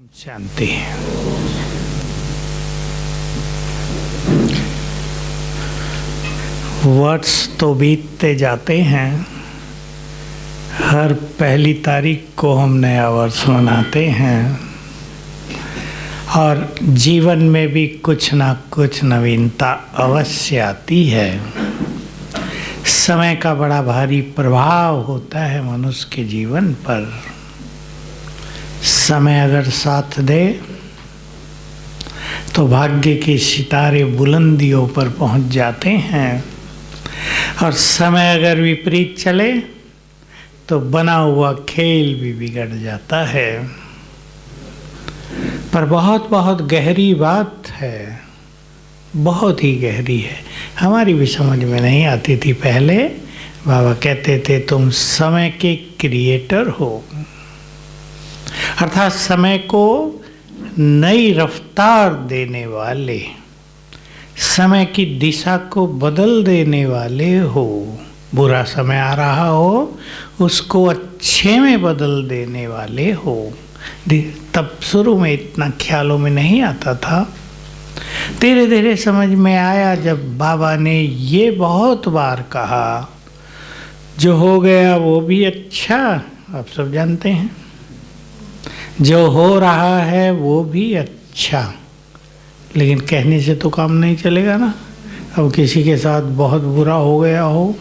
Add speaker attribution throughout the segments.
Speaker 1: शांति। वर्ष तो बीतते जाते हैं, हर पहली तारीख को हम नया वर्ष मनाते हैं और जीवन में भी कुछ ना कुछ नवीनता अवश्य आती है। समय का बड़ा भारी प्रभाव होता है मनुष्य के जीवन पर। समय अगर साथ दे तो भाग्य के सितारे बुलंदियों पर पहुंच जाते हैं और समय अगर विपरीत चले तो बना हुआ खेल भी बिगड़ जाता है। पर बहुत बहुत गहरी बात है, बहुत ही गहरी है, हमारी भी समझ में नहीं आती थी पहले। बाबा कहते थे तुम समय के क्रिएटर हो, अर्थात समय को नई रफ्तार देने वाले, समय की दिशा को बदल देने वाले हो। बुरा समय आ रहा हो उसको अच्छे में बदल देने वाले हो। तब शुरू में इतना ख्यालों में नहीं आता था, धीरे धीरे समझ में आया जब बाबा ने ये बहुत बार कहा, जो हो गया वो भी अच्छा, आप सब जानते हैं, जो हो रहा है वो भी अच्छा। लेकिन कहने से तो काम नहीं चलेगा ना। अब किसी के साथ बहुत बुरा हो गया हो,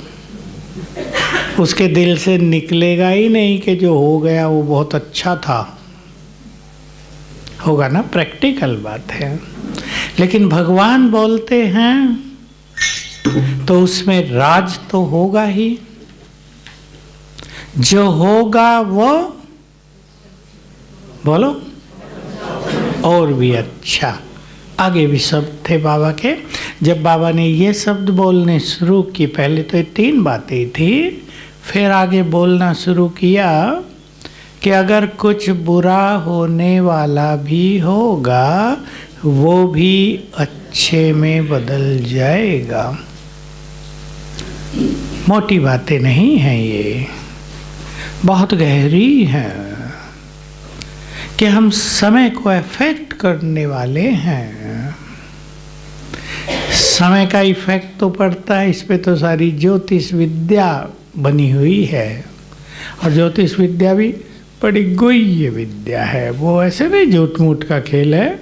Speaker 1: उसके दिल से निकलेगा ही नहीं कि जो हो गया वो बहुत अच्छा था, होगा ना, प्रैक्टिकल बात है। लेकिन भगवान बोलते हैं तो उसमें राज तो होगा ही। जो होगा वो बोलो और भी अच्छा। आगे भी शब्द थे बाबा के। जब बाबा ने ये शब्द बोलने शुरू की, पहले तो ये 3 बातें थी, फिर आगे बोलना शुरू किया कि अगर कुछ बुरा होने वाला भी होगा वो भी अच्छे में बदल जाएगा। मोटी बातें नहीं हैं ये, बहुत गहरी हैं कि हम समय को अफेक्ट करने वाले हैं। समय का इफेक्ट तो पड़ता है, इस पे तो सारी ज्योतिष विद्या बनी हुई है। और ज्योतिष विद्या भी बड़ी गुह्य विद्या है, वो ऐसे नहीं झूठ मूठ का खेल है।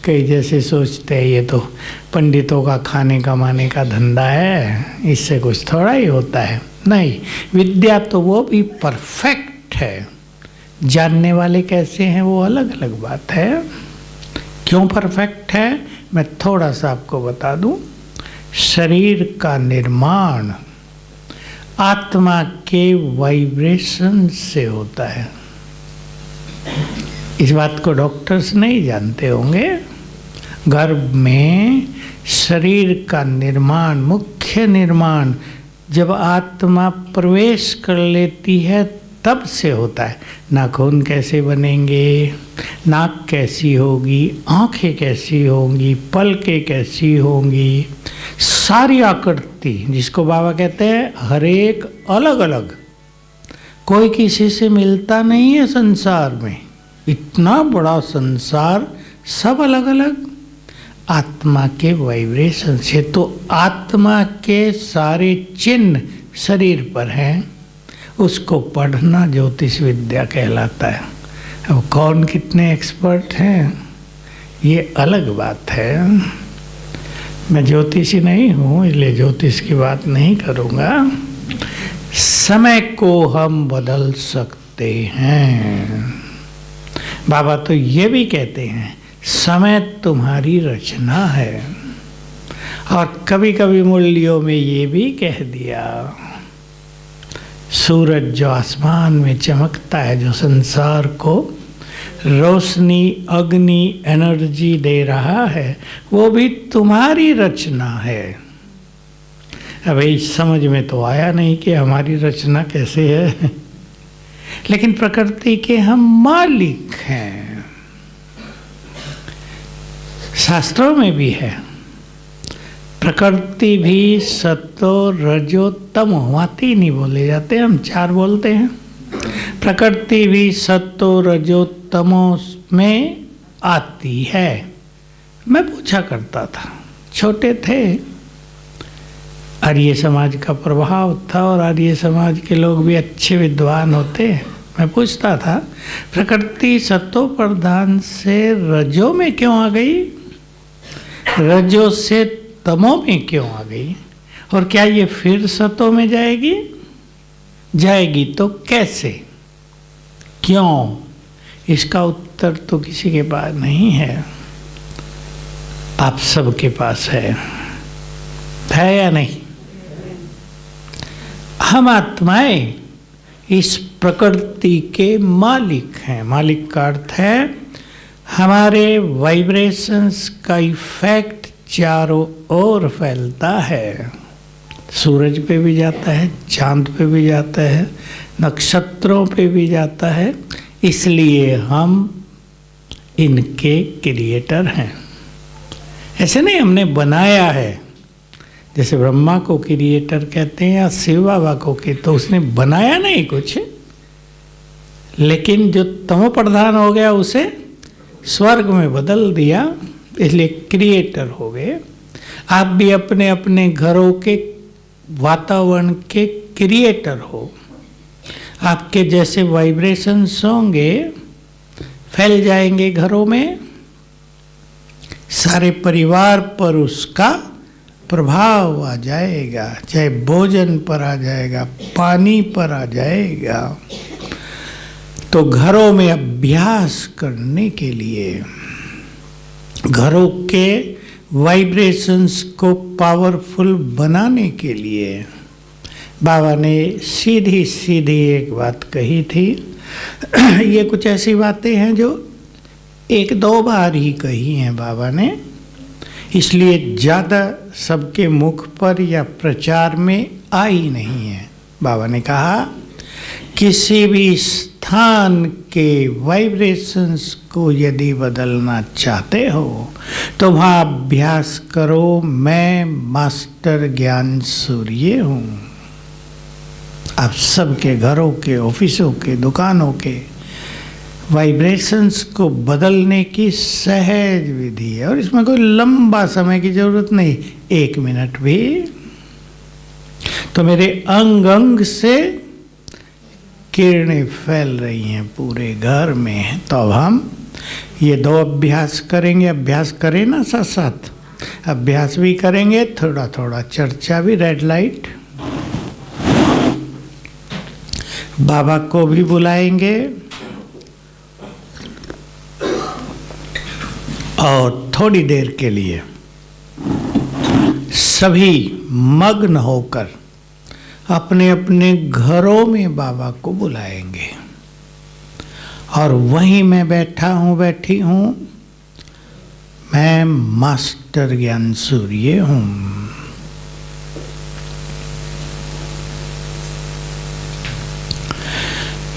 Speaker 1: कई जैसे सोचते हैं ये तो पंडितों का खाने कमाने का धंधा है, इससे कुछ थोड़ा ही होता है। नहीं, विद्या तो वो भी परफेक्ट है। जानने वाले कैसे हैं वो अलग अलग बात है। क्यों परफेक्ट है मैं थोड़ा सा आपको बता दूं। शरीर का निर्माण आत्मा के वाइब्रेशन से होता है। इस बात को डॉक्टर्स नहीं जानते होंगे। गर्भ में शरीर का निर्माण, मुख्य निर्माण जब आत्मा प्रवेश कर लेती है तब से होता है। नाखून कैसे बनेंगे, नाक कैसी होगी, आँखें कैसी होंगी, पलकें कैसी होंगी, सारी आकृति जिसको बाबा कहते हैं हर एक अलग अलग, कोई किसी से मिलता नहीं है संसार में। इतना बड़ा संसार, सब अलग अलग आत्मा के वाइब्रेशन से। तो आत्मा के सारे चिन्ह शरीर पर हैं, उसको पढ़ना ज्योतिष विद्या कहलाता है। अब कौन कितने एक्सपर्ट हैं ये अलग बात है। मैं ज्योतिषी नहीं हूँ इसलिए ज्योतिष की बात नहीं करूँगा। समय को हम बदल सकते हैं। बाबा तो ये भी कहते हैं समय तुम्हारी रचना है। और कभी कभी मुरलियों में ये भी कह दिया, सूरज जो आसमान में चमकता है, जो संसार को रोशनी, अग्नि, एनर्जी दे रहा है, वो भी तुम्हारी रचना है। अब इस समझ में तो आया नहीं कि हमारी रचना कैसे है। लेकिन प्रकृति के हम मालिक हैं। शास्त्रों में भी है, प्रकृति भी सतो रजो तमो, वहाँ 3 ही बोले जाते हैं, हम 4 बोलते हैं। प्रकृति भी सतो रजो तमो में आती है। मैं पूछा करता था, छोटे थे, आर्य समाज का प्रभाव था और आर्य समाज के लोग भी अच्छे विद्वान होते हैं। मैं पूछता था, प्रकृति सतो प्रधान से रजो में क्यों आ गई, रजो से तमो में क्यों आ गई, और क्या ये फिर सतो में जाएगी? जाएगी तो कैसे, क्यों? इसका उत्तर तो किसी के पास नहीं है, आप सबके पास है या नहीं? हम आत्माएं इस प्रकृति के मालिक हैं। मालिक का अर्थ है हमारे वाइब्रेशंस का इफेक्ट चारों ओर फैलता है। सूरज पे भी जाता है, चांद पे भी जाता है, नक्षत्रों पे भी जाता है, इसलिए हम इनके क्रिएटर हैं। ऐसे नहीं हमने बनाया है, जैसे ब्रह्मा को क्रिएटर कहते हैं या शिव बाबा को कि तो उसने बनाया नहीं कुछ, लेकिन जो तमो प्रधान हो गया उसे स्वर्ग में बदल दिया, इसलिए क्रिएटर हो गए। आप भी अपने अपने घरों के वातावरण के क्रिएटर हो। आपके जैसे वाइब्रेशंस होंगे, फैल जाएंगे घरों में, सारे परिवार पर उसका प्रभाव आ जाएगा, चाहे भोजन पर आ जाएगा, पानी पर आ जाएगा। तो घरों में अभ्यास करने के लिए, घरों के वाइब्रेशंस को पावरफुल बनाने के लिए बाबा ने सीधी सीधी एक बात कही थी। ये कुछ ऐसी बातें हैं जो एक दो बार ही कही हैं बाबा ने, इसलिए ज़्यादा सबके मुख पर या प्रचार में आई नहीं है। बाबा ने कहा, किसी भी स्थान के वाइब्रेशंस को यदि बदलना चाहते हो तो वहाँ अभ्यास करो, मैं मास्टर ज्ञान सूर्य हूँ। आप सबके घरों के, ऑफिसों के, दुकानों के वाइब्रेशंस को बदलने की सहज विधि है, और इसमें कोई लंबा समय की जरूरत नहीं, 1 मिनट भी। तो मेरे अंग अंग से किरणें फैल रही हैं पूरे घर में। तो अब हम ये 2 अभ्यास करेंगे। अभ्यास करें ना, साथ साथ अभ्यास भी करेंगे, थोड़ा थोड़ा चर्चा भी। रेड लाइट, बाबा को भी बुलाएंगे और थोड़ी देर के लिए सभी मग्न होकर अपने अपने घरों में बाबा को बुलाएंगे। और वहीं मैं बैठा हूँ, बैठी हूँ, मैं मास्टर ज्ञान सूर्य हूँ।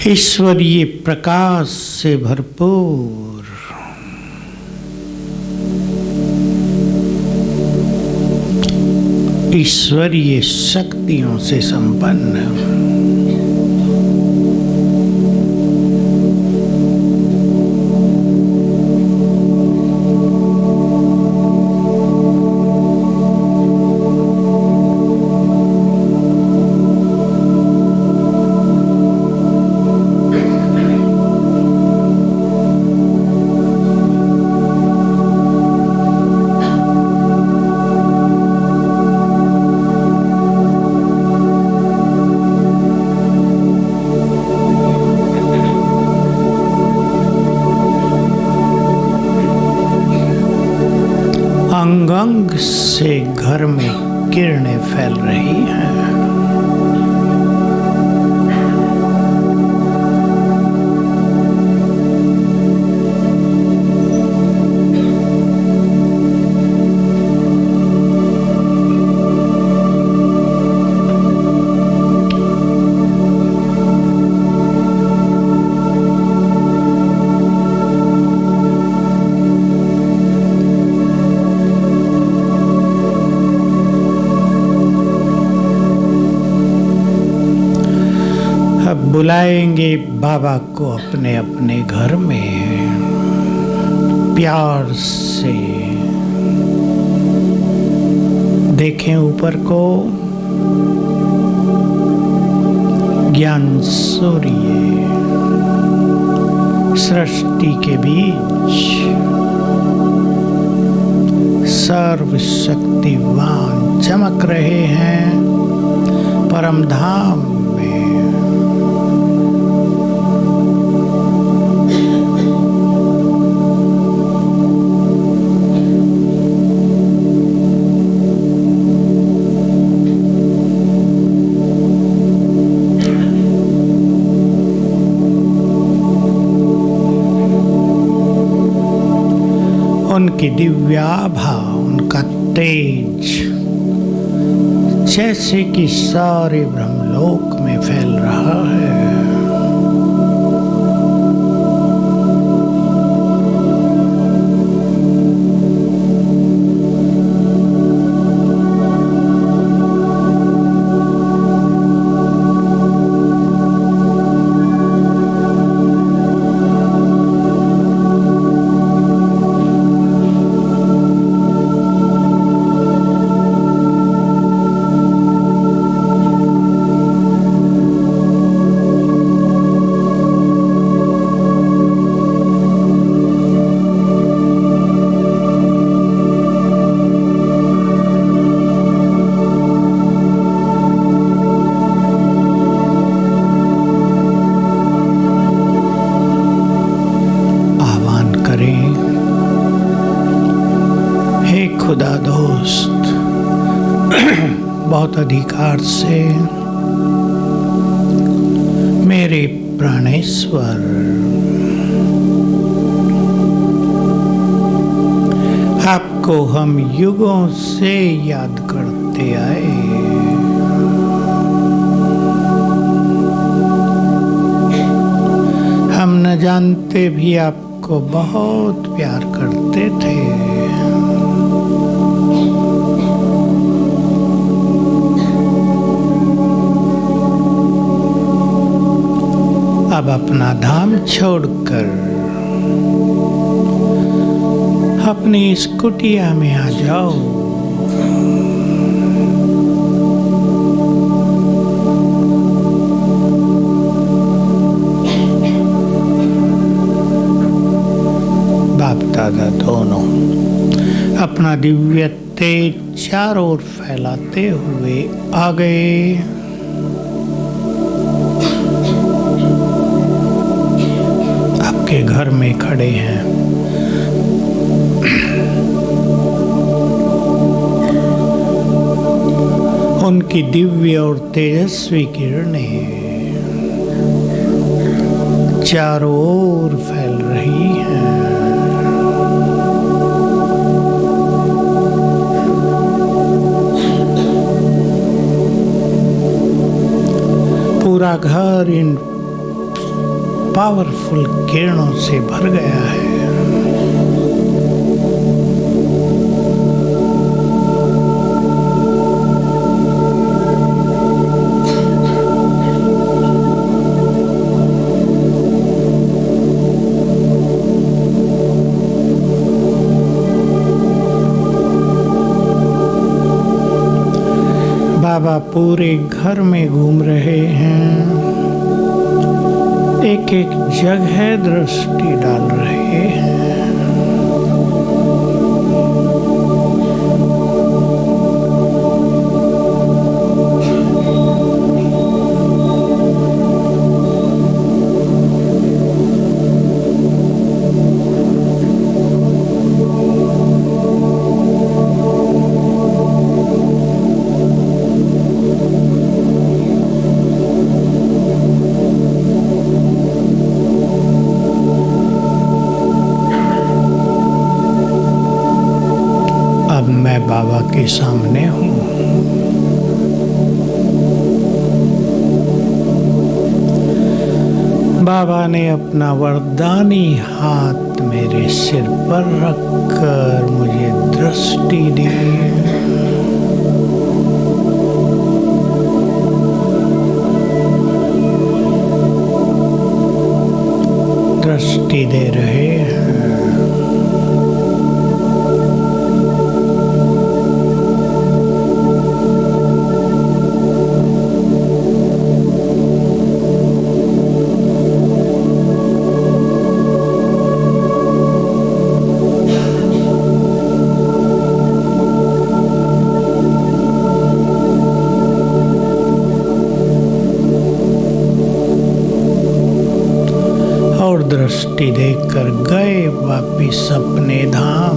Speaker 1: ईश्वरीय प्रकाश से भरपूर, ईश्वरीय शक्तियों से संपन्न, अंग से घर में किरणें फैल रही हैं। बुलाएंगे बाबा को अपने अपने घर में। प्यार से देखें ऊपर को। ज्ञान सूर्य सृष्टि के बीच सर्वशक्तिवान चमक रहे हैं परम धाम में। उनकी दिव्याभा, उनका तेज जैसे कि सारे ब्रह्मलोक में फैल रहा है। खुदा दोस्त बहुत अधिकार से मेरे प्राणेश्वर आपको हम युगों से याद करते आए। हम न जानते भी आपको बहुत प्यार करते थे। अब अपना धाम छोड़कर अपनी इस कुटिया में आ जाओ। बाप दादा दोनों अपना दिव्य तेज चारों ओर फैलाते हुए आ गए। आपके घर में खड़े हैं। उनकी दिव्य और तेजस्वी किरणें चारों ओर फैल रही हैं। पूरा घर इन पावरफुल किरणों से भर गया है। बाबा पूरे घर में घूम रहे हैं। एक एक जगह दृष्टि डाल रहे हैं। मैं बाबा के सामने हूँ। बाबा ने अपना वरदानी हाथ मेरे सिर पर रखकर मुझे दृष्टि दी। दृष्टि दे रहे हैं। सृष्टि देखकर गए वापिस अपने धाम।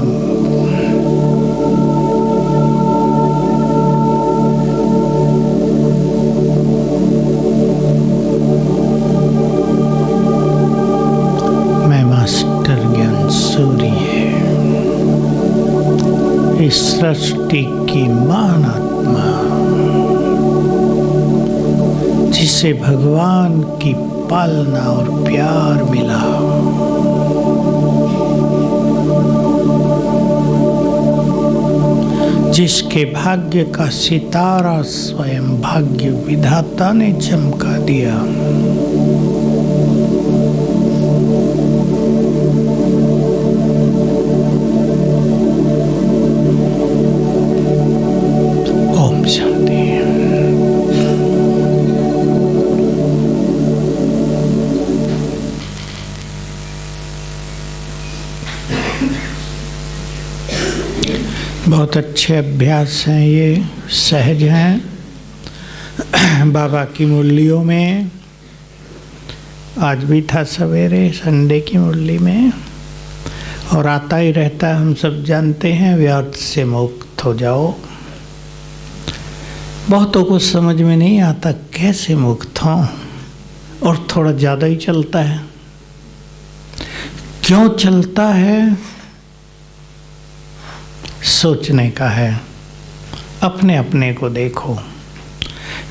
Speaker 1: मैं मास्टर ज्ञान सूर्य, इस सृष्टि की महान आत्मा, जिसे भगवान की पालना और प्यार मिला, जिसके भाग्य का सितारा स्वयं भाग्य विधाता ने चमका दिया। ओम शांति। बहुत अच्छे अभ्यास हैं, ये सहज हैं। बाबा की मुरलियों में आज भी था सवेरे संडे की मुरली में, और आता ही रहता है। हम सब जानते हैं, व्यर्थ से मुक्त हो जाओ। बहुतों को समझ में नहीं आता कैसे मुक्त हों, और थोड़ा ज़्यादा ही चलता है। क्यों चलता है, सोचने का है। अपने अपने को देखो,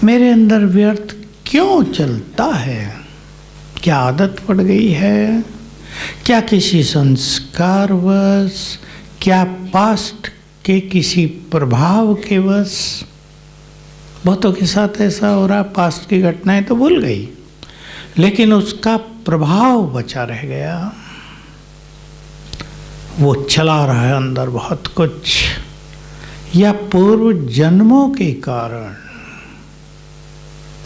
Speaker 1: मेरे अंदर व्यर्थ क्यों चलता है? क्या आदत पड़ गई है? क्या किसी संस्कारवश, क्या पास्ट के किसी प्रभाव के वश? बहुतों के साथ ऐसा हो रहा, पास्ट की घटनाएं तो भूल गई, लेकिन उसका प्रभाव बचा रह गया। वो चला रहा है अंदर बहुत कुछ, या पूर्व जन्मों के कारण।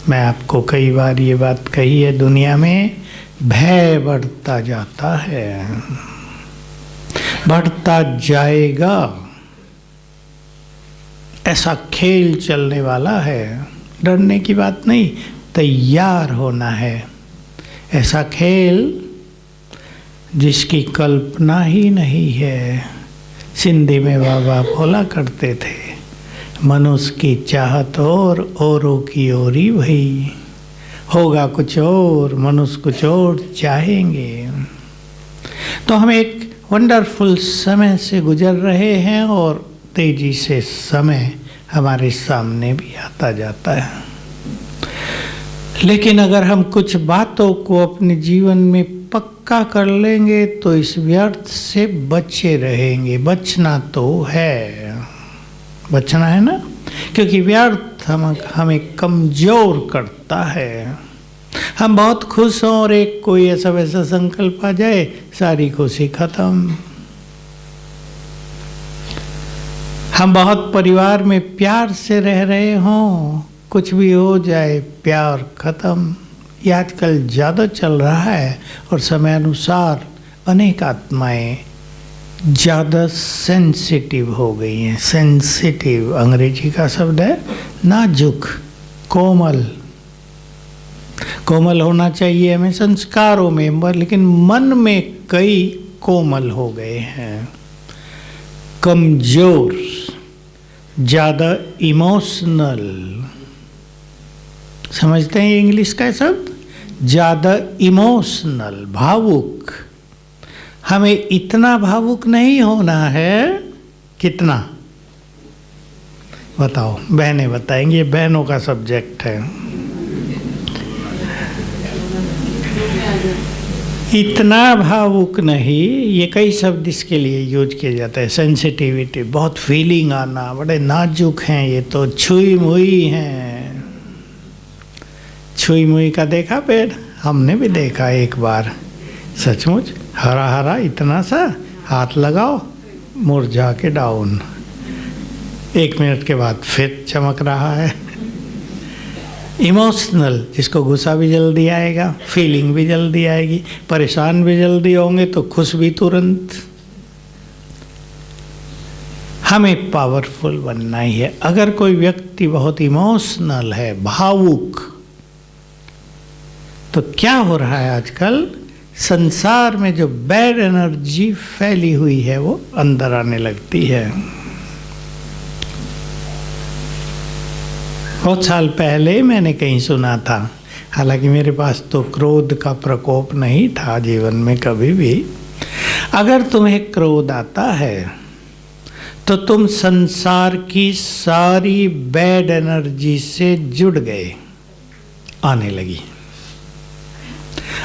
Speaker 1: मैं आपको कई बार ये बात कही है, दुनिया में भय बढ़ता जाता है, बढ़ता जाएगा। ऐसा खेल चलने वाला है, डरने की बात नहीं, तैयार होना है। ऐसा खेल जिसकी कल्पना ही नहीं है। सिंधी में बाबा बोला करते थे, मनुष्य की चाहत और औरों की ओरी भई, होगा कुछ और, मनुष्य कुछ और चाहेंगे। तो हम एक वंडरफुल समय से गुजर रहे हैं, और तेजी से समय हमारे सामने भी आता जाता है। लेकिन अगर हम कुछ बातों को अपने जीवन में पक्का कर लेंगे तो इस व्यर्थ से बचे रहेंगे। बचना तो है, बचना है ना, क्योंकि व्यर्थ हमें कमजोर करता है। हम बहुत खुश हों और एक कोई ऐसा वैसा संकल्प आ जाए, सारी खुशी खत्म। हम बहुत परिवार में प्यार से रह रहे हों, कुछ भी हो जाए प्यार खत्म। ये आजकल ज़्यादा चल रहा है, और समय अनुसार अनेक आत्माएं ज़्यादा सेंसिटिव हो गई हैं। सेंसिटिव अंग्रेजी का शब्द है नाजुक, कोमल। कोमल होना चाहिए हमें संस्कारों में, लेकिन मन में कई कोमल हो गए हैं। कमज़ोर, ज़्यादा इमोशनल, समझते हैं इंग्लिश का शब्द, ज़्यादा इमोशनल, भावुक। हमें इतना भावुक नहीं होना है। कितना बताओ, बहनें बताएंगी, ये बहनों का सब्जेक्ट है। इतना भावुक नहीं, ये कई शब्द इसके लिए यूज किए जाते हैं। सेंसिटिविटी, बहुत फीलिंग आना, बड़े नाजुक हैं ये तो, छुई मुई हैं। छुई मुई का देखा पेड़, हमने भी देखा एक बार, सचमुच हरा हरा इतना सा, हाथ लगाओ मुरझा के डाउन, 1 मिनट के बाद फिर चमक रहा है। इमोशनल, जिसको गुस्सा भी जल्दी आएगा, फीलिंग भी जल्दी आएगी, परेशान भी जल्दी होंगे तो खुश भी तुरंत। हमें पावरफुल बनना ही है। अगर कोई व्यक्ति बहुत इमोशनल है, भावुक, तो क्या हो रहा है आजकल, संसार में जो बैड एनर्जी फैली हुई है वो अंदर आने लगती है। बहुत साल पहले मैंने कहीं सुना था, हालांकि मेरे पास तो क्रोध का प्रकोप नहीं था जीवन में कभी भी। अगर तुम्हें क्रोध आता है तो तुम संसार की सारी बैड एनर्जी से जुड़ गए, आने लगी।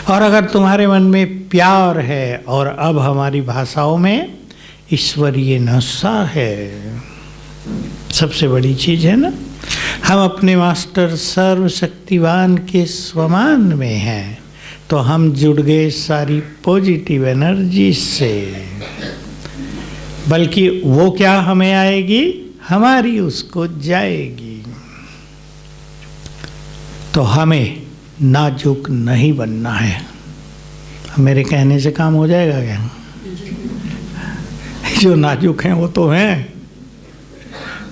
Speaker 1: और अगर तुम्हारे मन में प्यार है, और अब हमारी भाषाओं में ईश्वरीय नशा है, सबसे बड़ी चीज है ना, हम अपने मास्टर सर्वशक्तिवान के स्वमान में हैं, तो हम जुड़ गए सारी पॉजिटिव एनर्जी से। बल्कि वो क्या हमें आएगी, हमारी उसको जाएगी। तो हमें नाजुक नहीं बनना है। मेरे कहने से काम हो जाएगा क्या? जो नाजुक हैं वो तो हैं।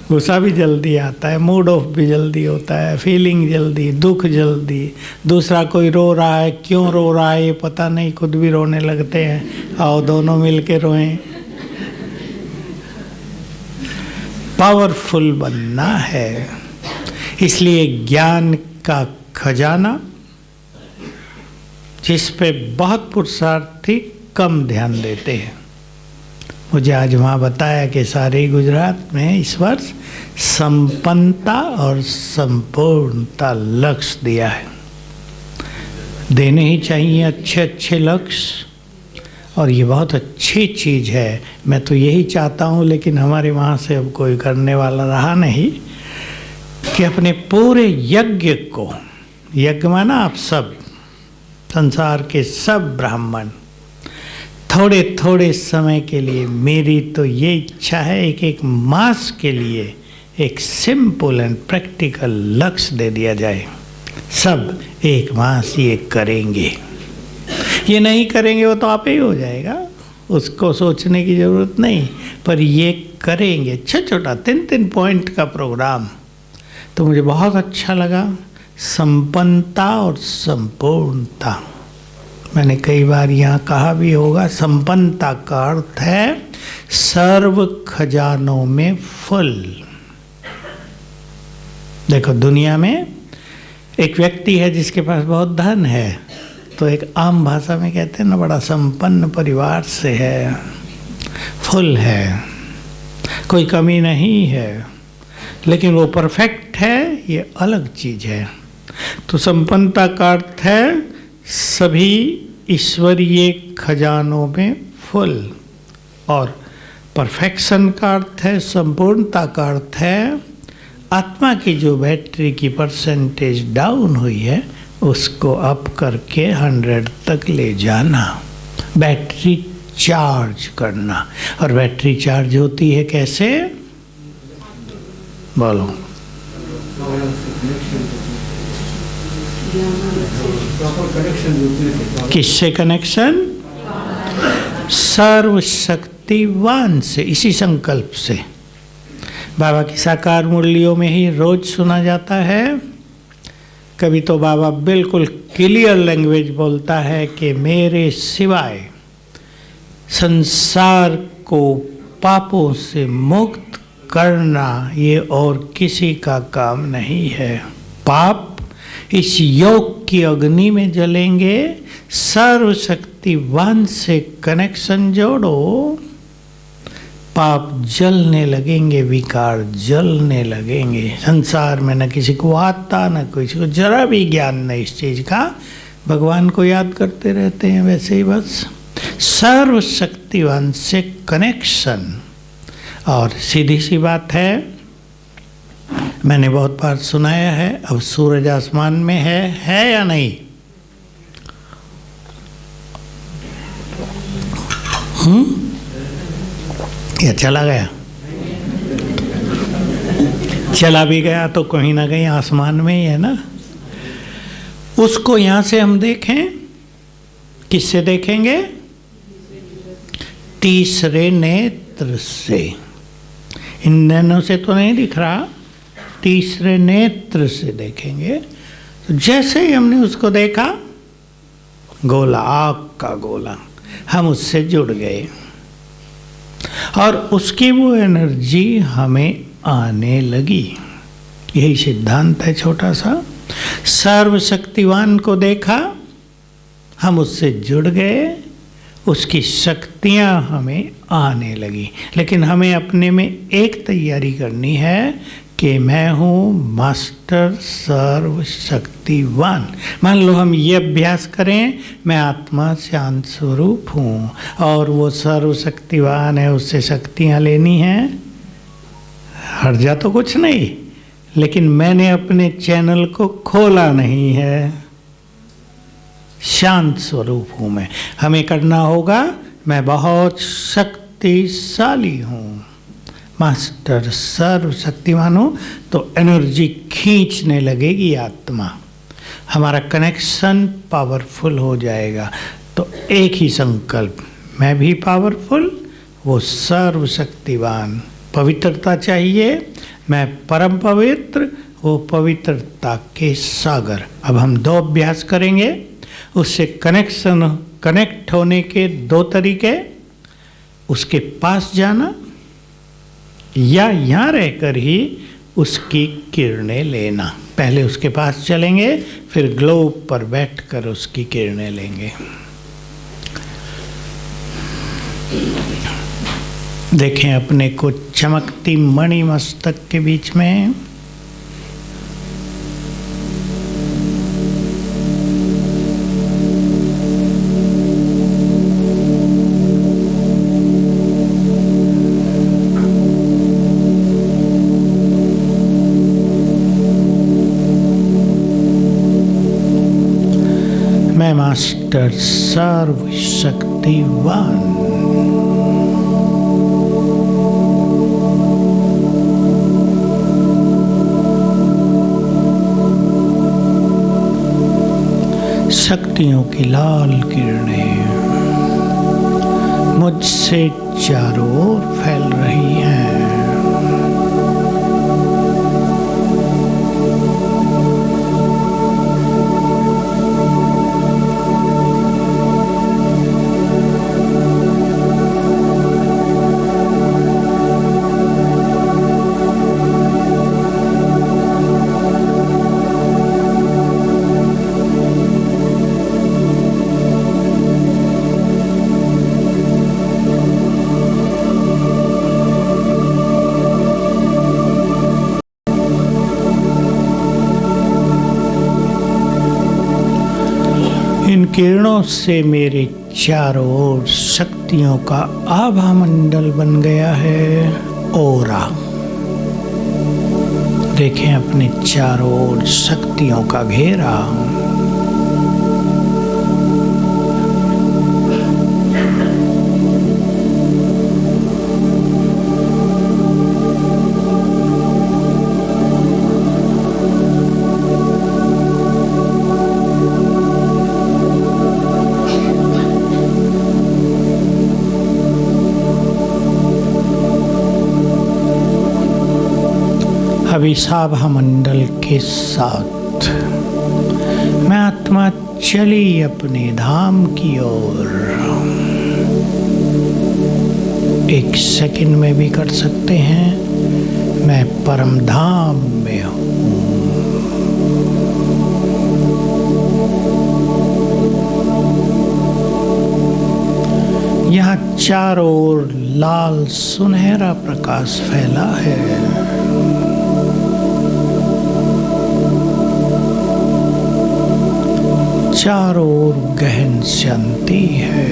Speaker 1: गुस्सा भी जल्दी आता है, मूड ऑफ भी जल्दी होता है, फीलिंग जल्दी, दुख जल्दी। दूसरा कोई रो रहा है, क्यों रो रहा है ये पता नहीं, खुद भी रोने लगते हैं। आओ दोनों मिलके रोएं। पावरफुल बनना है। इसलिए ज्ञान का खजाना, जिस पे बहुत पुरुषार्थी कम ध्यान देते हैं। मुझे आज वहाँ बताया कि सारे गुजरात में इस वर्ष संपन्नता और संपूर्णता लक्ष्य दिया है। देने ही चाहिए अच्छे अच्छे लक्ष्य, और ये बहुत अच्छी चीज़ है। मैं तो यही चाहता हूँ, लेकिन हमारे वहाँ से अब कोई करने वाला रहा नहीं, कि अपने पूरे यज्ञ को, यज्ञ माना आप सब, संसार के सब ब्राह्मण, थोड़े थोड़े समय के लिए, मेरी तो ये इच्छा है, एक एक मास के लिए एक सिंपल एंड प्रैक्टिकल लक्ष्य दे दिया जाए। सब एक मास ये करेंगे। ये नहीं करेंगे वो तो आप ही हो जाएगा, उसको सोचने की ज़रूरत नहीं, पर ये करेंगे। छोटा छोटा 3-3 पॉइंट का प्रोग्राम, तो मुझे बहुत अच्छा लगा। संपन्नता और संपूर्णता, मैंने कई बार यहाँ कहा भी होगा। संपन्नता का अर्थ है सर्व खजानों में फुल। देखो, दुनिया में एक व्यक्ति है जिसके पास बहुत धन है, तो एक आम भाषा में कहते हैं ना, बड़ा संपन्न परिवार से है, फुल है, कोई कमी नहीं है। लेकिन वो परफेक्ट है, ये अलग चीज़ है। तो संपन्नता का अर्थ है सभी ईश्वरीय खजानों में फुल, और परफेक्शन का अर्थ है, संपूर्णता का अर्थ है आत्मा की जो बैटरी की परसेंटेज डाउन हुई है उसको अप करके 100 तक ले जाना, बैटरी चार्ज करना। और बैटरी चार्ज होती है कैसे, बोलो? किससे कनेक्शन? सर्वशक्तिवान से। इसी संकल्प से बाबा की साकार मुरलियों में ही रोज सुना जाता है। कभी तो बाबा बिल्कुल क्लियर लैंग्वेज बोलता है कि मेरे सिवाय संसार को पापों से मुक्त करना ये और किसी का काम नहीं है। पाप इस योग की अग्नि में जलेंगे। सर्वशक्तिवान से कनेक्शन जोड़ो, पाप जलने लगेंगे, विकार जलने लगेंगे। संसार में न किसी को आता, न किसी को जरा भी ज्ञान नहीं इस चीज़ का, भगवान को याद करते रहते हैं वैसे ही बस। सर्वशक्तिवान से कनेक्शन। और सीधी सी बात है, मैंने बहुत बार सुनाया है, अब सूरज आसमान में है या नहीं? या चला गया? चला भी गया तो कहीं ना कहीं आसमान में ही है ना। उसको यहाँ से हम देखें, किससे देखेंगे? तीसरे नेत्र से। इन नैनों से तो नहीं दिख रहा, तीसरे नेत्र से देखेंगे। तो जैसे ही हमने उसको देखा, गोला, आग का गोला, हम उससे जुड़ गए और उसकी वो एनर्जी हमें आने लगी। यही सिद्धांत है छोटा सा। सर्वशक्तिवान को देखा, हम उससे जुड़ गए, उसकी शक्तियाँ हमें आने लगी। लेकिन हमें अपने में एक तैयारी करनी है कि मैं हूँ मास्टर सर्वशक्तिवान। मान लो हम ये अभ्यास करें, मैं आत्मा शांत स्वरूप हूँ और वो सर्वशक्तिवान है, उससे शक्तियाँ लेनी हैं, हर्जा तो कुछ नहीं, लेकिन मैंने अपने चैनल को खोला नहीं है। शांत स्वरूप हूँ मैं। हमें करना होगा, मैं बहुत शक्तिशाली हूँ, मास्टर सर्वशक्तिमान हूँ, तो एनर्जी खींचने लगेगी आत्मा, हमारा कनेक्शन पावरफुल हो जाएगा। तो एक ही संकल्प, मैं भी पावरफुल, वो सर्वशक्तिवान। पवित्रता चाहिए, मैं परम पवित्र, वो पवित्रता के सागर। अब हम दो अभ्यास करेंगे, उससे कनेक्ट होने के दो तरीके, उसके पास जाना या यहाँ रहकर ही उसकी किरणें लेना। पहले उसके पास चलेंगे, फिर ग्लोब पर बैठकर उसकी किरणें लेंगे। देखें अपने को चमकती मणि मस्तक के बीच में। मैं मास्टर सर्वशक्तिवान। शक्तियों की लाल किरणें मुझसे चारों ओर फैल रही हैं। इन किरणों से मेरे चारों ओर शक्तियों का आभा मंडल बन गया है। ओरा, देखें अपने चारों ओर शक्तियों का घेरा। अभिशाभा मंडल के साथ मैं आत्मा चली अपने धाम की ओर। एक सेकंड में भी कर सकते हैं, मैं परम धाम में हूँ। यहाँ चारों ओर लाल सुनहरा प्रकाश फैला है। चारों ओर गहन शांति है।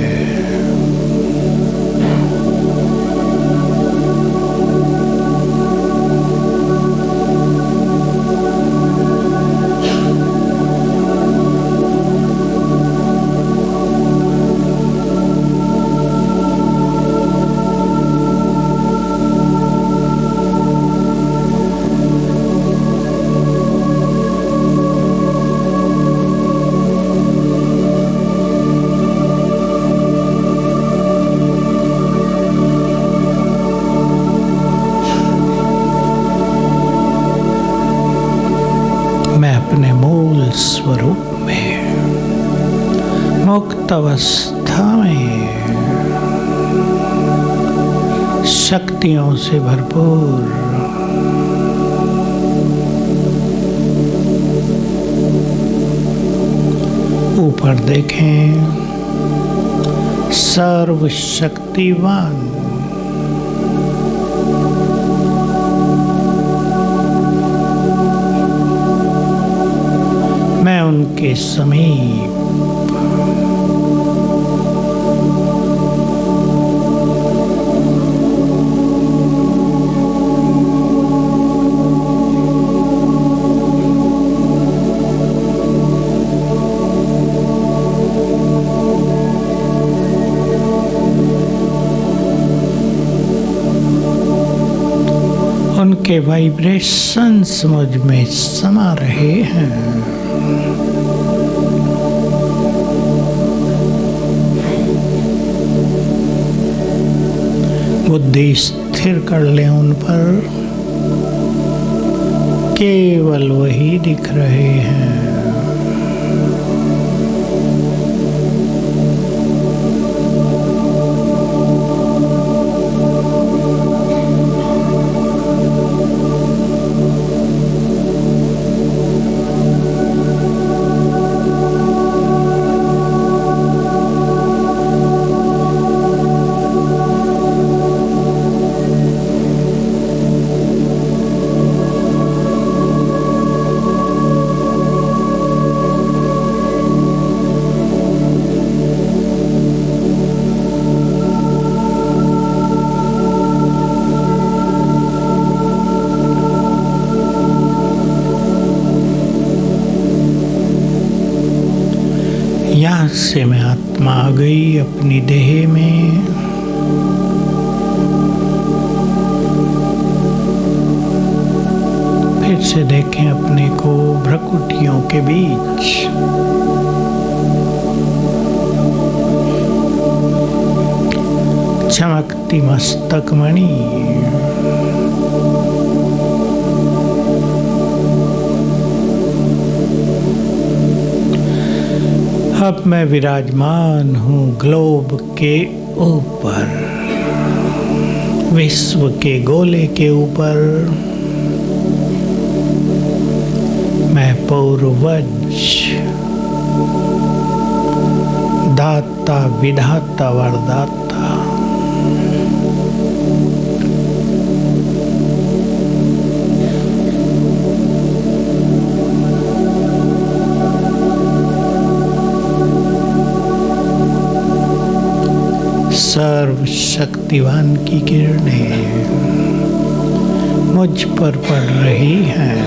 Speaker 1: सुप्त अवस्था में शक्तियों से भरपूर ऊपर देखें, सर्वशक्तिवान मैं उनके समीप उनके वाइब्रेशंस मुझ में समा रहे हैं। बुद्धि स्थिर कर लें उन पर, केवल वही दिख रहे हैं। यहाँ से मैं आत्मा आ गई अपनी देह में। फिर से देखें अपने को भ्रकुटियों के बीच। चमकती मस्तक मणि, अब मैं विराजमान हूँ ग्लोब के ऊपर, विश्व के गोले के ऊपर। मैं पूर्वज, दाता विधाता वरदाता, सर्वशक्तिवान की किरणें मुझ पर पड़ रही हैं।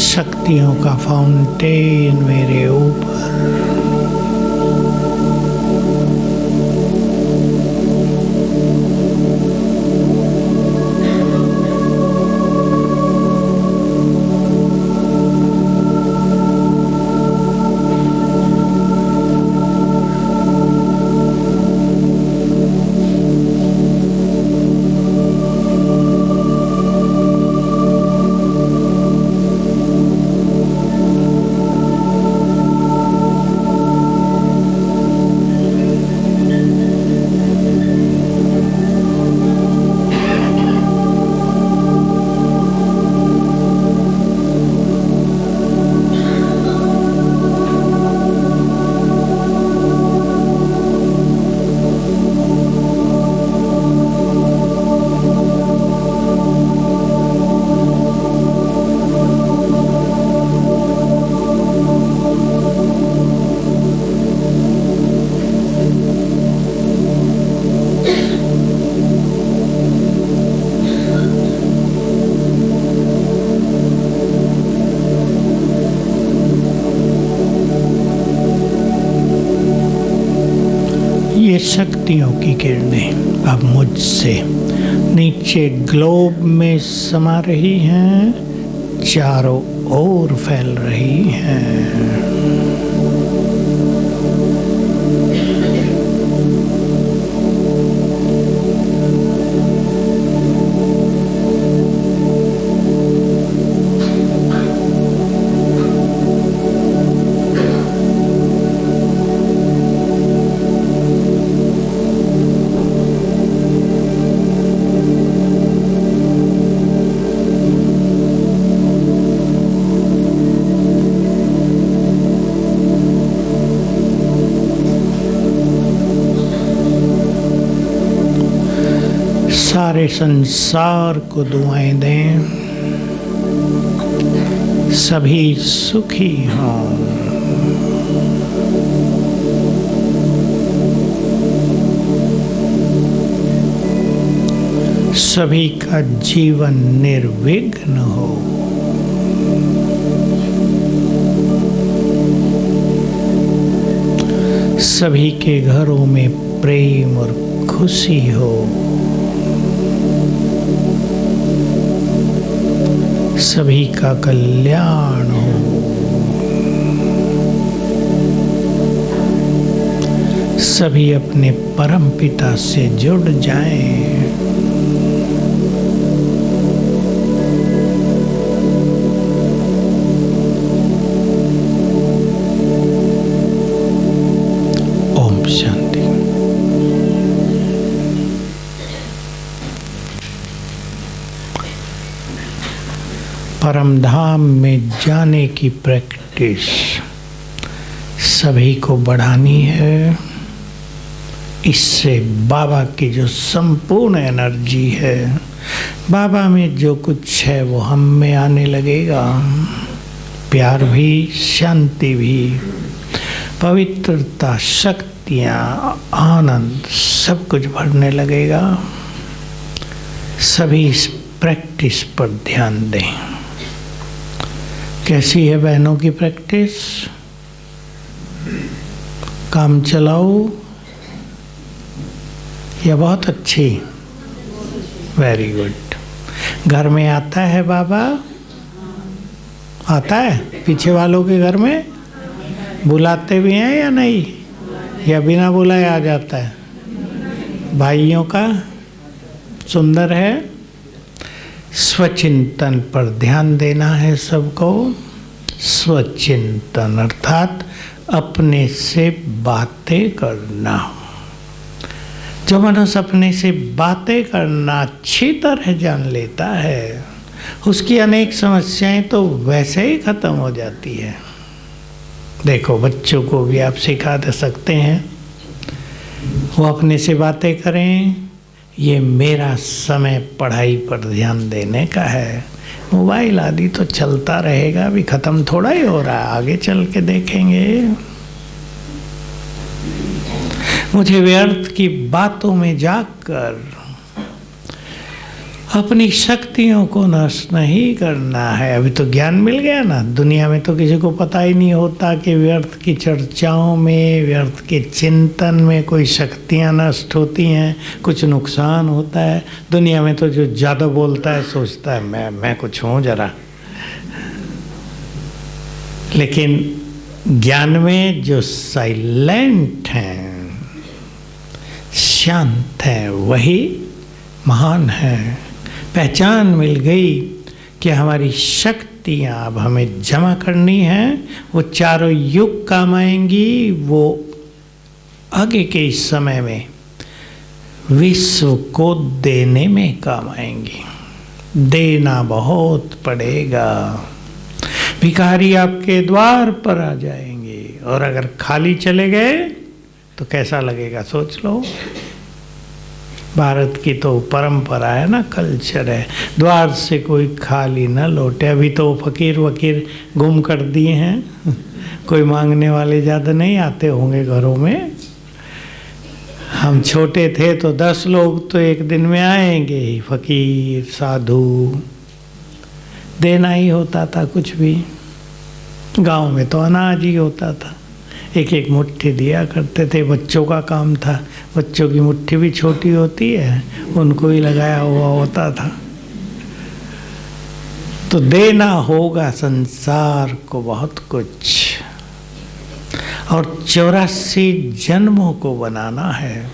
Speaker 1: शक्तियों का फाउंटेन मेरे ऊपर। ये शक्तियों की किरणें अब मुझसे नीचे ग्लोब में समा रही हैं, चारों ओर फैल रही हैं। सारे संसार को दुआएं दें, सभी सुखी हों। सभी का जीवन निर्विघ्न हो। सभी के घरों में प्रेम और खुशी हो। सभी का कल्याण हो। सभी अपने परम पिता से जुड़ जाएं। ओम शांति। परम धाम में जाने की प्रैक्टिस सभी को बढ़ानी है। इससे बाबा की जो संपूर्ण एनर्जी है, बाबा में जो कुछ है वो हम में आने लगेगा। प्यार भी, शांति भी, पवित्रता, शक्तियाँ, आनंद, सब कुछ बढ़ने लगेगा। सभी इस प्रैक्टिस पर ध्यान दें। कैसी है बहनों की प्रैक्टिस? काम चलाओ या बहुत अच्छी? Very good. घर में आता है बाबा? आता है? पीछे वालों के घर में बुलाते भी हैं या नहीं, या बिना बुलाए आ जाता है? भाइयों का सुंदर है। स्वचिंतन पर ध्यान देना है सबको। स्वचिंतन अर्थात अपने से बातें करना। जो मनुष्य अपने से बातें करना अच्छी तरह जान लेता है, उसकी अनेक समस्याएं तो वैसे ही खत्म हो जाती है। देखो, बच्चों को भी आप सिखा दे सकते हैं, वो अपने से बातें करें। ये मेरा समय पढ़ाई पर ध्यान देने का है। मोबाइल आदि तो चलता रहेगा, अभी ख़त्म थोड़ा ही हो रहा है, आगे चल के देखेंगे। मुझे व्यर्थ की बातों में जाकर अपनी शक्तियों को नष्ट नहीं करना है। अभी तो ज्ञान मिल गया ना। दुनिया में तो किसी को पता ही नहीं होता कि व्यर्थ की चर्चाओं में, व्यर्थ के चिंतन में कोई शक्तियां नष्ट होती हैं, कुछ नुकसान होता है। दुनिया में तो जो ज़्यादा बोलता है सोचता है मैं कुछ हूँ जरा। लेकिन ज्ञान में जो साइलेंट हैं, शांत हैं, वही महान है। पहचान मिल गई कि हमारी शक्तियाँ अब हमें जमा करनी है। वो चारों युग काम आएंगी। वो आगे के इस समय में विश्व को देने में काम आएंगी। देना बहुत पड़ेगा। भिखारी आपके द्वार पर आ जाएंगे, और अगर खाली चले गए तो कैसा लगेगा सोच लो। भारत की तो परंपरा है ना, कल्चर है, द्वार से कोई खाली न लौटे। अभी तो फकीर वकीर गुम कर दिए हैं। कोई मांगने वाले ज़्यादा नहीं आते होंगे घरों में। हम छोटे थे तो 10 लोग तो एक दिन में आएंगे ही, फकीर साधु। देना ही होता था कुछ भी। गांव में तो अनाज ही होता था, एक एक मुट्ठी दिया करते थे। बच्चों का काम था, बच्चों की मुट्ठी भी छोटी होती है, उनको ही लगाया हुआ होता था। तो देना होगा संसार को बहुत कुछ, और 84 जन्मों को बनाना है।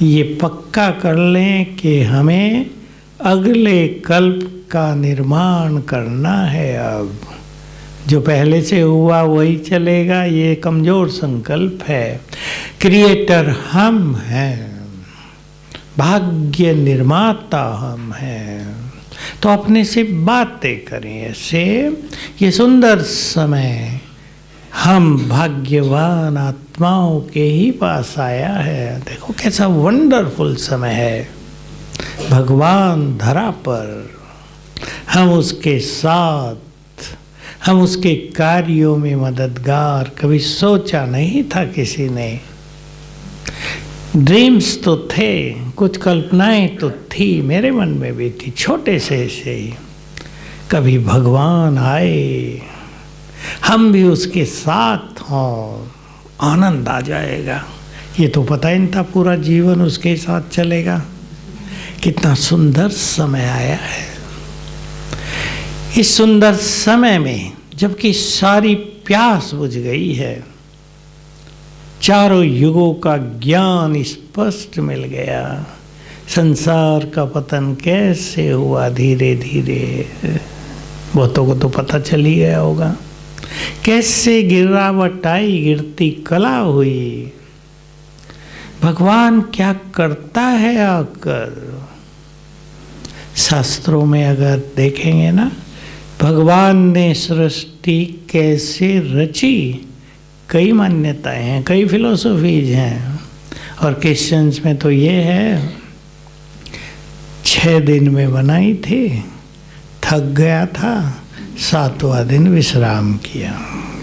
Speaker 1: ये पक्का कर लें कि हमें अगले कल्प का निर्माण करना है। अब जो पहले से हुआ वही चलेगा, ये कमज़ोर संकल्प है। क्रिएटर हम हैं, भाग्य निर्माता हम हैं। तो अपने से बातें करें ऐसे। ये सुंदर समय हम भाग्यवान आत्माओं के ही पास आया है। देखो कैसा वंडरफुल समय है। भगवान धरा पर, हम उसके साथ, हम उसके कार्यों में मददगार, कभी सोचा नहीं था किसी ने। ड्रीम्स तो थे, कुछ कल्पनाएं तो थी, मेरे मन में भी थी, छोटे से ही। कभी भगवान आए, हम भी उसके साथ हों, आनंद आ जाएगा। ये तो पता ही नहीं था पूरा जीवन उसके साथ चलेगा। कितना सुंदर समय आया है। इस सुंदर समय में जबकि सारी प्यास बुझ गई है, चारों युगों का ज्ञान स्पष्ट मिल गया, संसार का पतन कैसे हुआ धीरे धीरे, बहुतों को तो पता चल ही गया होगा। कैसे गिरावट आई, गिरती कला हुई, भगवान क्या करता है आकर। शास्त्रों में अगर देखेंगे ना, भगवान ने सृष्टि कैसे रची, कई मान्यताएं हैं, कई फिलोसफीज हैं। और क्रिश्चियंस में तो ये है 6 दिन में बनाई थी, थक गया था, 7वां दिन विश्राम किया,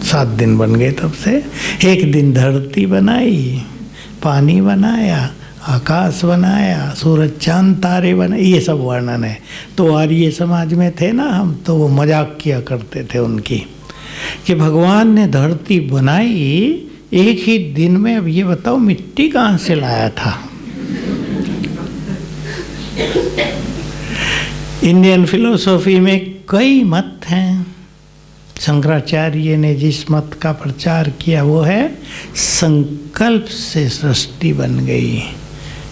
Speaker 1: 7 दिन बन गए तब से। 1 दिन धरती बनाई, पानी बनाया, आकाश बनाया, सूरज चांद तारे बनाए, ये सब वर्णन है। तो आर्य समाज में थे ना हम, तो वो मजाक किया करते थे उनकी कि भगवान ने धरती बनाई 1 ही दिन में। अब ये बताओ मिट्टी कहाँ से लाया था। इंडियन फिलोसॉफी में कई मत हैं। शंकराचार्य ने जिस मत का प्रचार किया वो है संकल्प से सृष्टि बन गई।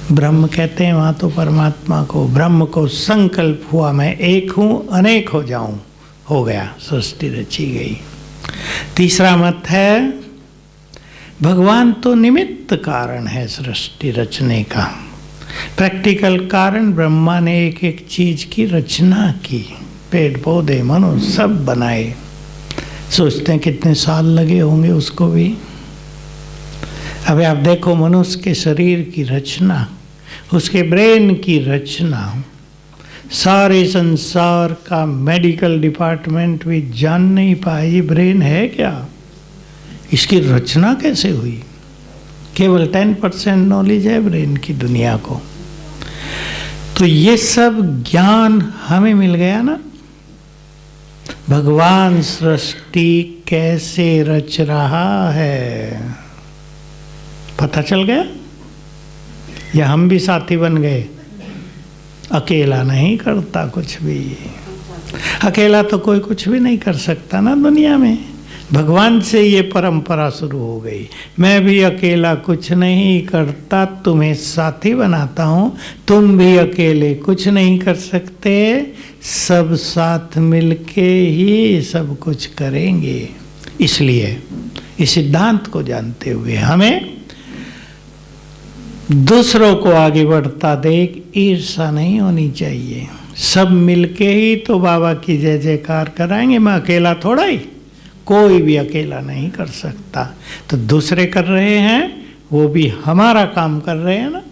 Speaker 1: ब्रह्म कहते हैं वहाँ तो परमात्मा को, ब्रह्म को संकल्प हुआ मैं एक हूँ अनेक हो जाऊँ, हो गया, सृष्टि रची गई। तीसरा मत है भगवान तो निमित्त कारण है सृष्टि रचने का, प्रैक्टिकल कारण ब्रह्मा ने एक एक चीज की रचना की, पेड़ पौधे मनुष्य सब बनाए। सोचते हैं कितने साल लगे होंगे उसको भी। अभी आप देखो मनुष्य के शरीर की रचना, उसके ब्रेन की रचना, सारे संसार का मेडिकल डिपार्टमेंट भी जान नहीं पाए ये ब्रेन है क्या, इसकी रचना कैसे हुई। केवल 10% नॉलेज है ब्रेन की दुनिया को। तो ये सब ज्ञान हमें मिल गया ना। भगवान सृष्टि कैसे रच रहा है पता चल गया, या हम भी साथी बन गए। अकेला नहीं करता कुछ भी, अकेला तो कोई कुछ भी नहीं कर सकता ना दुनिया में। भगवान से ये परंपरा शुरू हो गई, मैं भी अकेला कुछ नहीं करता, तुम्हें साथी बनाता हूँ, तुम भी अकेले कुछ नहीं कर सकते, सब साथ मिलके ही सब कुछ करेंगे। इसलिए इस सिद्धांत को जानते हुए हमें दूसरों को आगे बढ़ता देख ईर्ष्या नहीं होनी चाहिए। सब मिलके ही तो बाबा की जय जयकार कराएंगे, मैं अकेला थोड़ा ही, कोई भी अकेला नहीं कर सकता। तो दूसरे कर रहे हैं वो भी हमारा काम कर रहे हैं ना,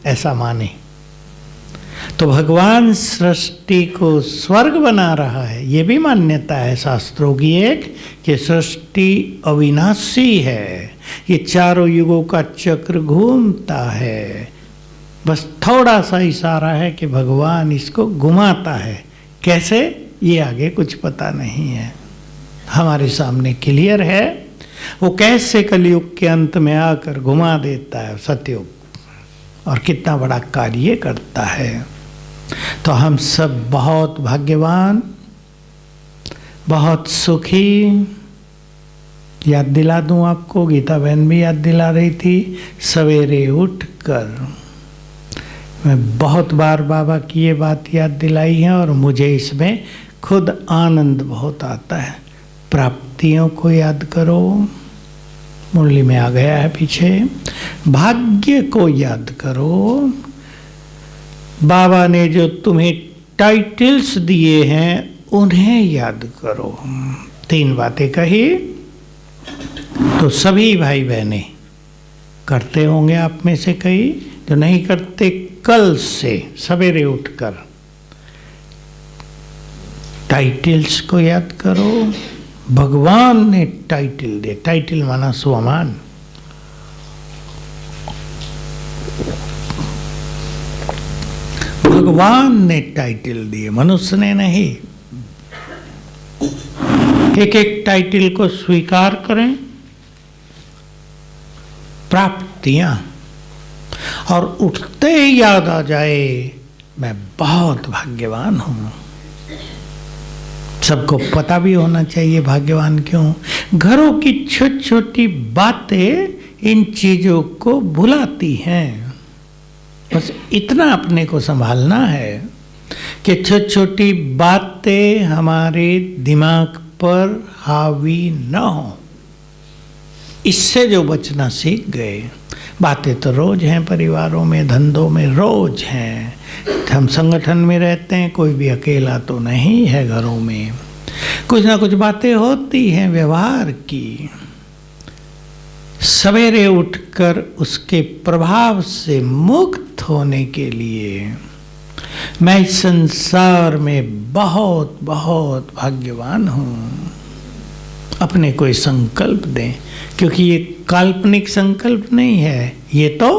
Speaker 1: ऐसा माने। तो भगवान सृष्टि को स्वर्ग बना रहा है, ये भी मान्यता है शास्त्रों की एक, कि सृष्टि अविनाशी है, ये चारों युगों का चक्र घूमता है, बस थोड़ा सा इशारा है कि भगवान इसको घुमाता है। कैसे, ये आगे कुछ पता नहीं है, हमारे सामने क्लियर है वो कैसे कलयुग के अंत में आकर घुमा देता है सतयुग, और कितना बड़ा कार्य करता है। तो हम सब बहुत भाग्यवान, बहुत सुखी। याद दिला दूं आपको, गीता बहन भी याद दिला रही थी, सवेरे उठकर मैं बहुत बार बाबा की ये बात याद दिलाई है और मुझे इसमें खुद आनंद बहुत आता है। प्राप्तियों को याद करो, मुरली में आ गया है पीछे, भाग्य को याद करो, बाबा ने जो तुम्हें टाइटल्स दिए हैं उन्हें याद करो। 3 बातें कही तो सभी भाई बहनें करते होंगे, आप में से कई जो नहीं करते कल से सवेरे उठकर टाइटल्स को याद करो। भगवान ने टाइटल दिए, टाइटल माना स्वमान। भगवान ने टाइटल दिए, मनुष्य ने नहीं। एक एक टाइटल को स्वीकार करें, प्राप्तियां, और उठते ही याद आ जाए मैं बहुत भाग्यवान हूं। सबको पता भी होना चाहिए भाग्यवान क्यों। घरों की छोटी छोटी बातें इन चीजों को भुलाती हैं। बस इतना अपने को संभालना है कि छोटी छोटी बातें हमारे दिमाग पर हावी न हो। इससे जो बचना सीख गए, बातें तो रोज हैं, परिवारों में, धंधों में रोज हैं। हम संगठन में रहते हैं, कोई भी अकेला तो नहीं है। घरों में कुछ ना कुछ बातें होती हैं व्यवहार की। सवेरे उठकर उसके प्रभाव से मुक्त होने के लिए मैं इस संसार में बहुत बहुत भाग्यवान हूँ। अपने कोई संकल्प दें, क्योंकि ये काल्पनिक संकल्प नहीं है, ये तो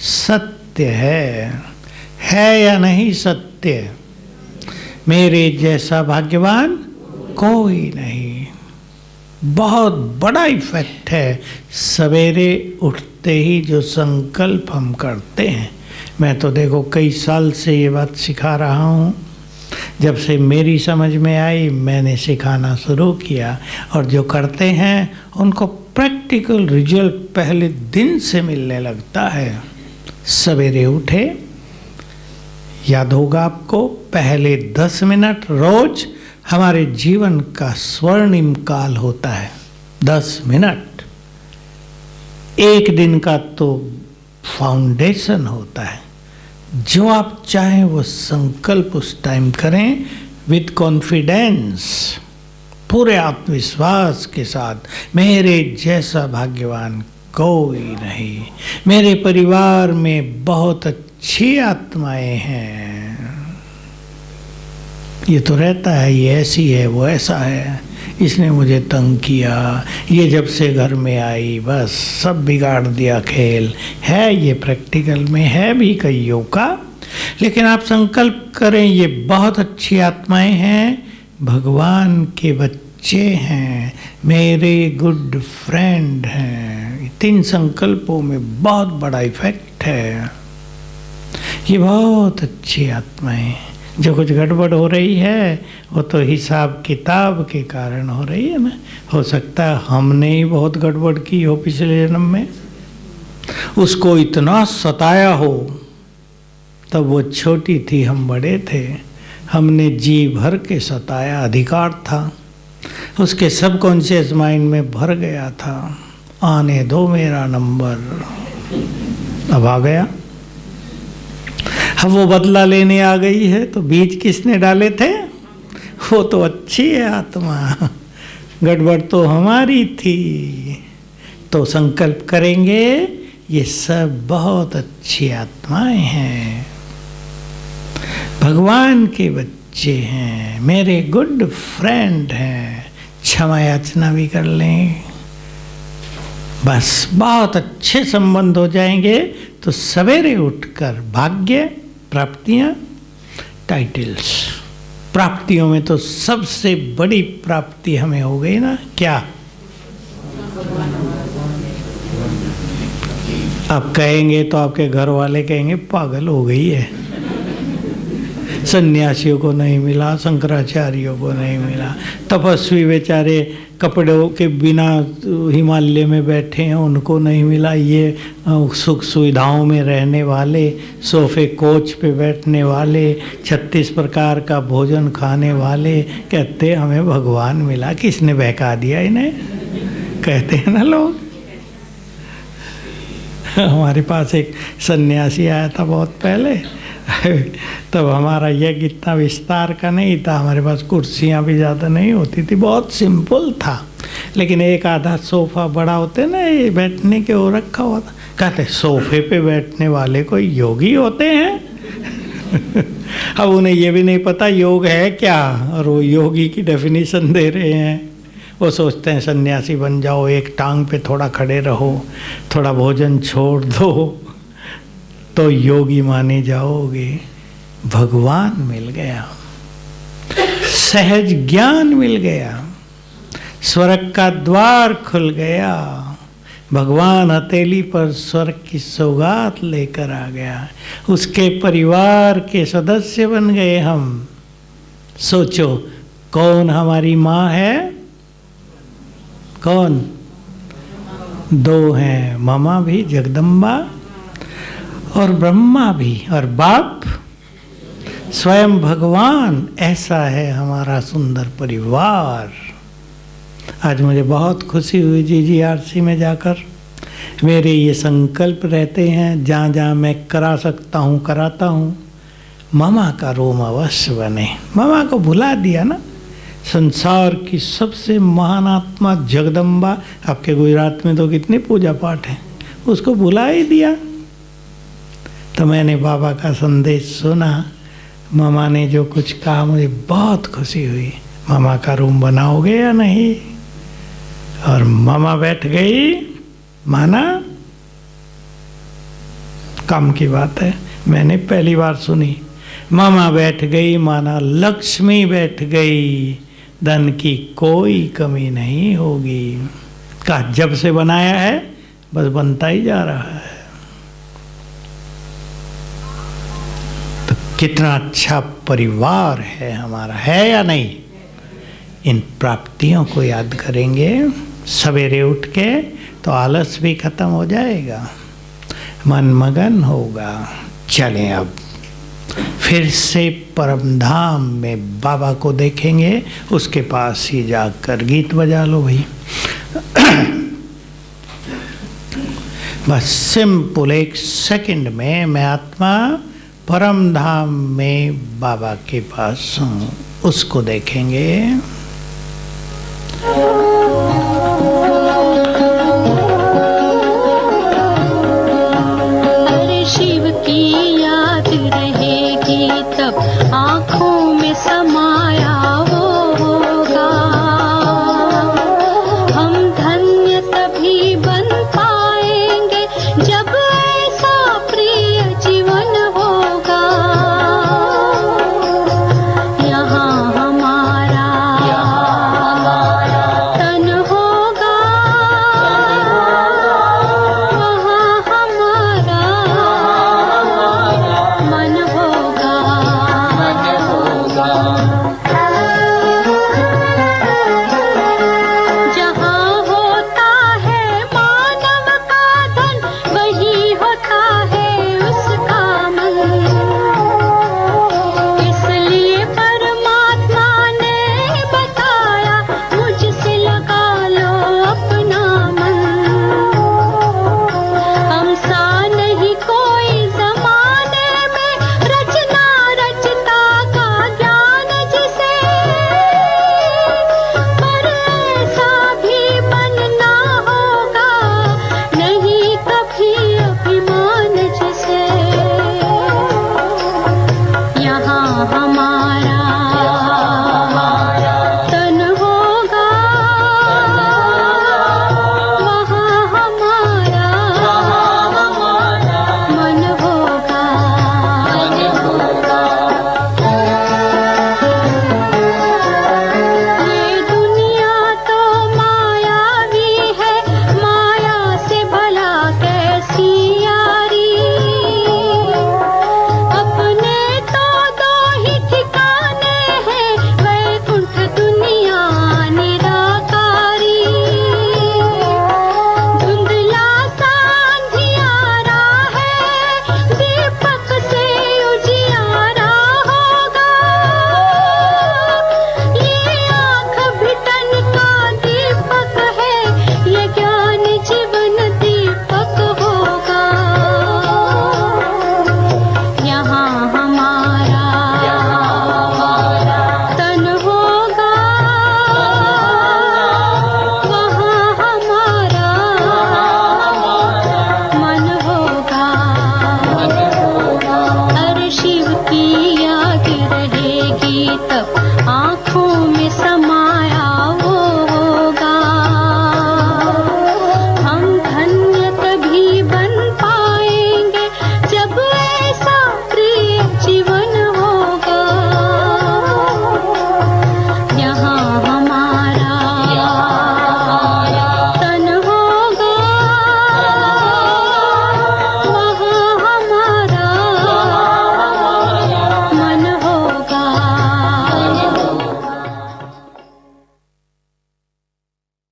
Speaker 1: सत्य है या नहीं सत्य? मेरे जैसा भाग्यवान कोई नहीं। बहुत बड़ा इफेक्ट है सवेरे उठते ही जो संकल्प हम करते हैं। मैं तो देखो कई साल से ये बात सिखा रहा हूँ। जब से मेरी समझ में आई मैंने सिखाना शुरू किया, और जो करते हैं उनको प्रैक्टिकल रिजल्ट पहले दिन से मिलने लगता है। सवेरे उठे, याद होगा आपको, पहले 10 मिनट रोज हमारे जीवन का स्वर्णिम काल होता है। 10 मिनट एक दिन का तो फाउंडेशन होता है। जो आप चाहें वो संकल्प उस टाइम करें विद कॉन्फिडेंस, पूरे आत्मविश्वास के साथ। मेरे जैसा भाग्यवान कोई नहीं। मेरे परिवार में बहुत अच्छी आत्माएं हैं। ये तो रहता है, ये ऐसी है, वो ऐसा है, इसने मुझे तंग किया, ये जब से घर में आई बस सब बिगाड़ दिया खेल। है ये प्रैक्टिकल में है भी कईयों का। लेकिन आप संकल्प करें ये बहुत अच्छी आत्माएं हैं, भगवान के बच्चे हैं, मेरे गुड फ्रेंड हैं। 3 संकल्पों में बहुत बड़ा इफेक्ट है। ये बहुत अच्छी आत्माएं। जो कुछ गड़बड़ हो रही है वो तो हिसाब किताब के कारण हो रही है ना। हो सकता है हमने ही बहुत गड़बड़ की हो पिछले जन्म में, उसको इतना सताया हो, तब वो छोटी थी हम बड़े थे, हमने जी भर के सताया, अधिकार था, उसके सबकॉन्शियस माइंड में भर गया था, आने दो मेरा नंबर। अब आ गया, अब वो बदला लेने आ गई है। तो बीज किसने डाले थे? वो तो अच्छी है आत्मा, गड़बड़ तो हमारी थी। तो संकल्प करेंगे ये सब बहुत अच्छी आत्माएं हैं, भगवान के बच्चे हैं, मेरे गुड फ्रेंड हैं। क्षमा याचना भी कर लें, बस बहुत अच्छे संबंध हो जाएंगे। तो सवेरे उठकर भाग्य, प्राप्तियां, टाइटल्स। प्राप्तियों में तो सबसे बड़ी प्राप्ति हमें हो गई ना, क्या? आप कहेंगे तो आपके घर वाले कहेंगे पागल हो गई है। सन्यासियों को नहीं मिला, शंकराचार्यों को नहीं मिला, तपस्वी बेचारे कपड़ों के बिना हिमालय में बैठे हैं उनको नहीं मिला। ये सुख सुविधाओं में रहने वाले, सोफे कोच पे बैठने वाले, 36 प्रकार का भोजन खाने वाले कहते हमें भगवान मिला। किसने बहका दिया इन्हें? कहते हैं ना लोग। हमारे पास एक सन्यासी आया था बहुत पहले, तब हमारा यज्ञ इतना विस्तार का नहीं था, हमारे पास कुर्सियाँ भी ज़्यादा नहीं होती थी, बहुत सिंपल था। लेकिन एक आधा सोफा बड़ा होते ना, ये बैठने के वो रखा हुआ था, कहते सोफे पे बैठने वाले कोई योगी होते हैं। अब उन्हें ये भी नहीं पता योग है क्या, और वो योगी की डेफिनेशन दे रहे हैं। वो सोचते हैं सन्यासी बन जाओ, एक टांग पे थोड़ा खड़े रहो, थोड़ा भोजन छोड़ दो तो योगी माने जाओगे। भगवान मिल गया, सहज ज्ञान मिल गया, स्वर्ग का द्वार खुल गया, भगवान हथेली पर स्वर्ग की सौगात लेकर आ गया, उसके परिवार के सदस्य बन गए हम। सोचो कौन हमारी माँ है? कौन? दो हैं, मामा भी जगदम्बा और ब्रह्मा भी, और बाप स्वयं भगवान। ऐसा है हमारा सुंदर परिवार। आज मुझे बहुत खुशी हुई GGRC में जाकर। मेरे ये संकल्प रहते हैं, जहाँ जहाँ मैं करा सकता हूँ कराता हूँ। मामा का रोम अवश्य बने। मामा को भुला दिया ना, संसार की सबसे महान आत्मा जगदम्बा, आपके गुजरात में तो कितनी पूजा पाठ है, उसको भुला ही दिया। तो मैंने बाबा का संदेश सुना, मामा ने जो कुछ कहा मुझे बहुत खुशी हुई। मामा का रूम बनाओगे या नहीं? और मामा बैठ गई, माना? काम की बात है, मैंने पहली बार सुनी। मामा बैठ गई माना लक्ष्मी बैठ गई, धन की कोई कमी नहीं होगी। कहा जब से बनाया है बस बनता ही जा रहा है। तो कितना अच्छा परिवार है हमारा, है या नहीं? इन प्राप्तियों को याद करेंगे सवेरे उठ के तो आलस भी खत्म हो जाएगा, मन मगन होगा। चलें अब फिर से परम धाम में बाबा को देखेंगे, उसके पास ही जाकर गीत बजा लो भाई। बस सिंपल 1 सेकंड में मैं आत्मा परम धाम में बाबा के पास हूँ, उसको देखेंगे।